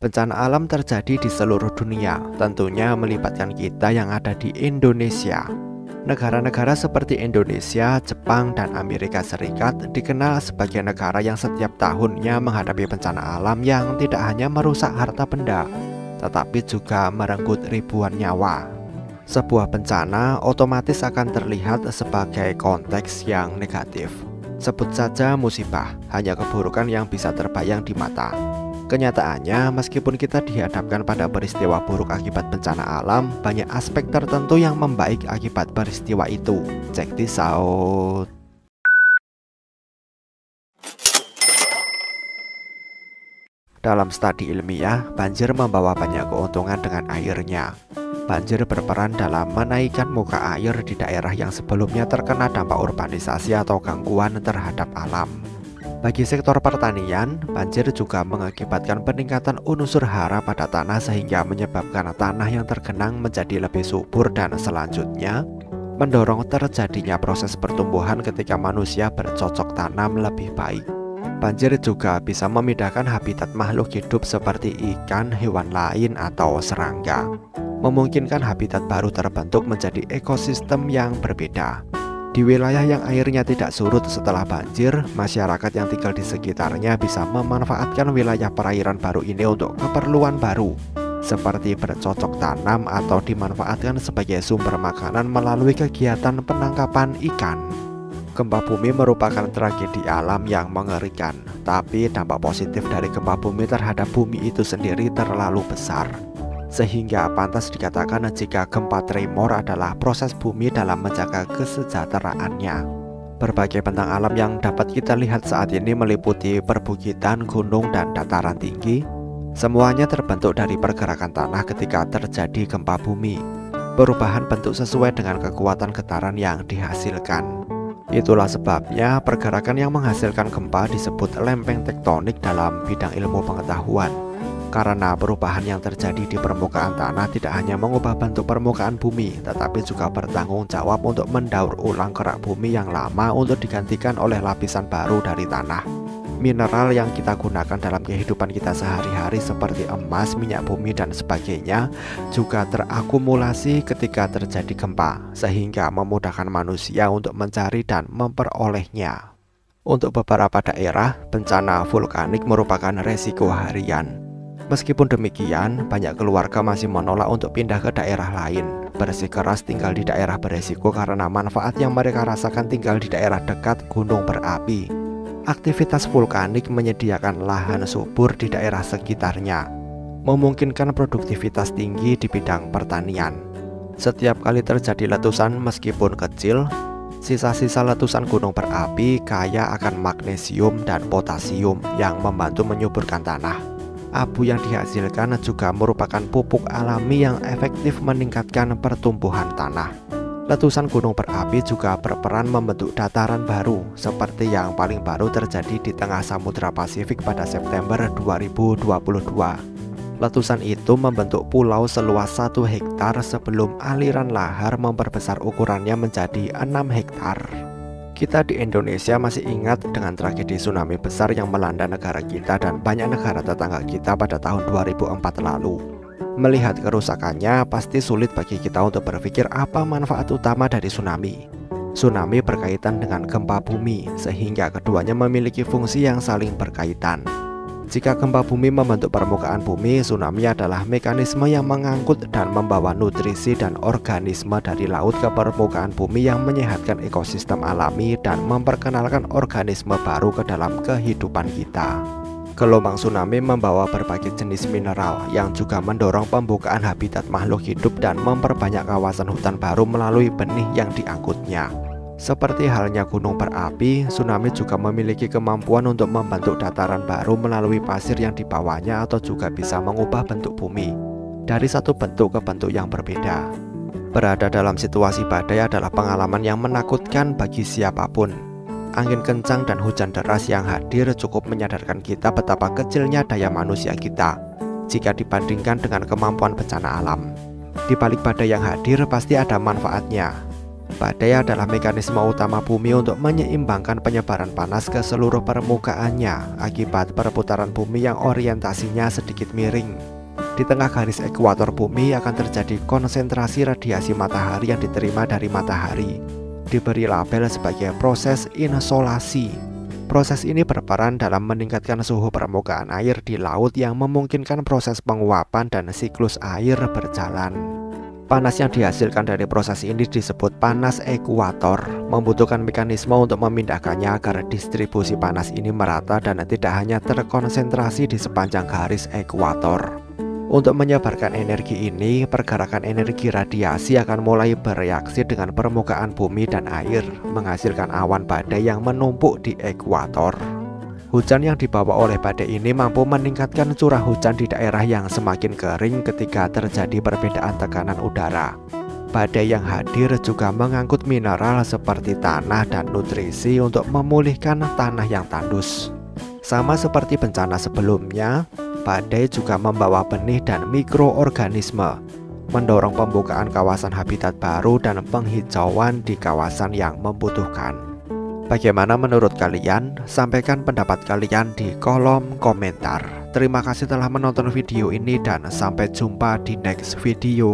Bencana alam terjadi di seluruh dunia, tentunya melibatkan kita yang ada di Indonesia. Negara-negara seperti Indonesia, Jepang, dan Amerika Serikat dikenal sebagai negara yang setiap tahunnya menghadapi bencana alam yang tidak hanya merusak harta benda, tetapi juga merenggut ribuan nyawa. Sebuah bencana otomatis akan terlihat sebagai konteks yang negatif. Sebut saja musibah, hanya keburukan yang bisa terbayang di mata. Kenyataannya, meskipun kita dihadapkan pada peristiwa buruk akibat bencana alam, banyak aspek tertentu yang membaik akibat peristiwa itu. Check this out. Dalam studi ilmiah, banjir membawa banyak keuntungan dengan airnya. Banjir berperan dalam menaikkan muka air di daerah yang sebelumnya terkena dampak urbanisasi atau gangguan terhadap alam. Bagi sektor pertanian, banjir juga mengakibatkan peningkatan unsur hara pada tanah sehingga menyebabkan tanah yang tergenang menjadi lebih subur dan selanjutnya mendorong terjadinya proses pertumbuhan ketika manusia bercocok tanam lebih baik. Banjir juga bisa memindahkan habitat makhluk hidup seperti ikan, hewan lain, atau serangga, memungkinkan habitat baru terbentuk menjadi ekosistem yang berbeda. Di wilayah yang airnya tidak surut setelah banjir, masyarakat yang tinggal di sekitarnya bisa memanfaatkan wilayah perairan baru ini untuk keperluan baru, seperti bercocok tanam atau dimanfaatkan sebagai sumber makanan melalui kegiatan penangkapan ikan. Gempa bumi merupakan tragedi alam yang mengerikan, tapi dampak positif dari gempa bumi terhadap bumi itu sendiri terlalu besar, sehingga pantas dikatakan jika gempa tremor adalah proses bumi dalam menjaga kesejahteraannya. Berbagai bentang alam yang dapat kita lihat saat ini meliputi perbukitan, gunung, dan dataran tinggi. Semuanya terbentuk dari pergerakan tanah ketika terjadi gempa bumi. Perubahan bentuk sesuai dengan kekuatan getaran yang dihasilkan. Itulah sebabnya pergerakan yang menghasilkan gempa disebut lempeng tektonik dalam bidang ilmu pengetahuan. Karena perubahan yang terjadi di permukaan tanah tidak hanya mengubah bentuk permukaan bumi, tetapi juga bertanggung jawab untuk mendaur ulang kerak bumi yang lama untuk digantikan oleh lapisan baru dari tanah. Mineral yang kita gunakan dalam kehidupan kita sehari-hari seperti emas, minyak bumi, dan sebagainya juga terakumulasi ketika terjadi gempa, sehingga memudahkan manusia untuk mencari dan memperolehnya. Untuk beberapa daerah, bencana vulkanik merupakan resiko harian. Meskipun demikian, banyak keluarga masih menolak untuk pindah ke daerah lain. Bersikeras tinggal di daerah beresiko karena manfaat yang mereka rasakan tinggal di daerah dekat gunung berapi. Aktivitas vulkanik menyediakan lahan subur di daerah sekitarnya, memungkinkan produktivitas tinggi di bidang pertanian. Setiap kali terjadi letusan meskipun kecil, sisa-sisa letusan gunung berapi kaya akan magnesium dan potasium yang membantu menyuburkan tanah. Abu yang dihasilkan juga merupakan pupuk alami yang efektif meningkatkan pertumbuhan tanah. Letusan gunung berapi juga berperan membentuk dataran baru, seperti yang paling baru terjadi di tengah Samudra Pasifik pada September 2022. Letusan itu membentuk pulau seluas 1 hektar sebelum aliran lahar memperbesar ukurannya menjadi 6 hektar. Kita di Indonesia masih ingat dengan tragedi tsunami besar yang melanda negara kita dan banyak negara tetangga kita pada tahun 2004 lalu. Melihat kerusakannya, pasti sulit bagi kita untuk berpikir apa manfaat utama dari tsunami. Tsunami berkaitan dengan gempa bumi, sehingga keduanya memiliki fungsi yang saling berkaitan. Jika gempa bumi membentuk permukaan bumi, tsunami adalah mekanisme yang mengangkut dan membawa nutrisi dan organisme dari laut ke permukaan bumi yang menyehatkan ekosistem alami dan memperkenalkan organisme baru ke dalam kehidupan kita. Gelombang tsunami membawa berbagai jenis mineral yang juga mendorong pembukaan habitat makhluk hidup dan memperbanyak kawasan hutan baru melalui benih yang diangkutnya. Seperti halnya gunung berapi, tsunami juga memiliki kemampuan untuk membentuk dataran baru melalui pasir yang dibawanya atau juga bisa mengubah bentuk bumi dari satu bentuk ke bentuk yang berbeda. Berada dalam situasi badai adalah pengalaman yang menakutkan bagi siapapun. Angin kencang dan hujan deras yang hadir cukup menyadarkan kita betapa kecilnya daya manusia kita jika dibandingkan dengan kemampuan bencana alam. Di balik badai yang hadir pasti ada manfaatnya. Badai adalah mekanisme utama bumi untuk menyeimbangkan penyebaran panas ke seluruh permukaannya akibat perputaran bumi yang orientasinya sedikit miring. Di tengah garis ekuator bumi akan terjadi konsentrasi radiasi matahari yang diterima dari matahari, diberi label sebagai proses insolasi. Proses ini berperan dalam meningkatkan suhu permukaan air di laut yang memungkinkan proses penguapan dan siklus air berjalan. Panas yang dihasilkan dari proses ini disebut panas ekuator, membutuhkan mekanisme untuk memindahkannya agar distribusi panas ini merata dan tidak hanya terkonsentrasi di sepanjang garis ekuator. Untuk menyebarkan energi ini, pergerakan energi radiasi akan mulai bereaksi dengan permukaan bumi dan air, menghasilkan awan badai yang menumpuk di ekuator. Hujan yang dibawa oleh badai ini mampu meningkatkan curah hujan di daerah yang semakin kering ketika terjadi perbedaan tekanan udara. Badai yang hadir juga mengangkut mineral seperti tanah dan nutrisi untuk memulihkan tanah yang tandus. Sama seperti bencana sebelumnya, badai juga membawa benih dan mikroorganisme, mendorong pembukaan kawasan habitat baru dan penghijauan di kawasan yang membutuhkan. Bagaimana menurut kalian? Sampaikan pendapat kalian di kolom komentar. Terima kasih telah menonton video ini dan sampai jumpa di next video.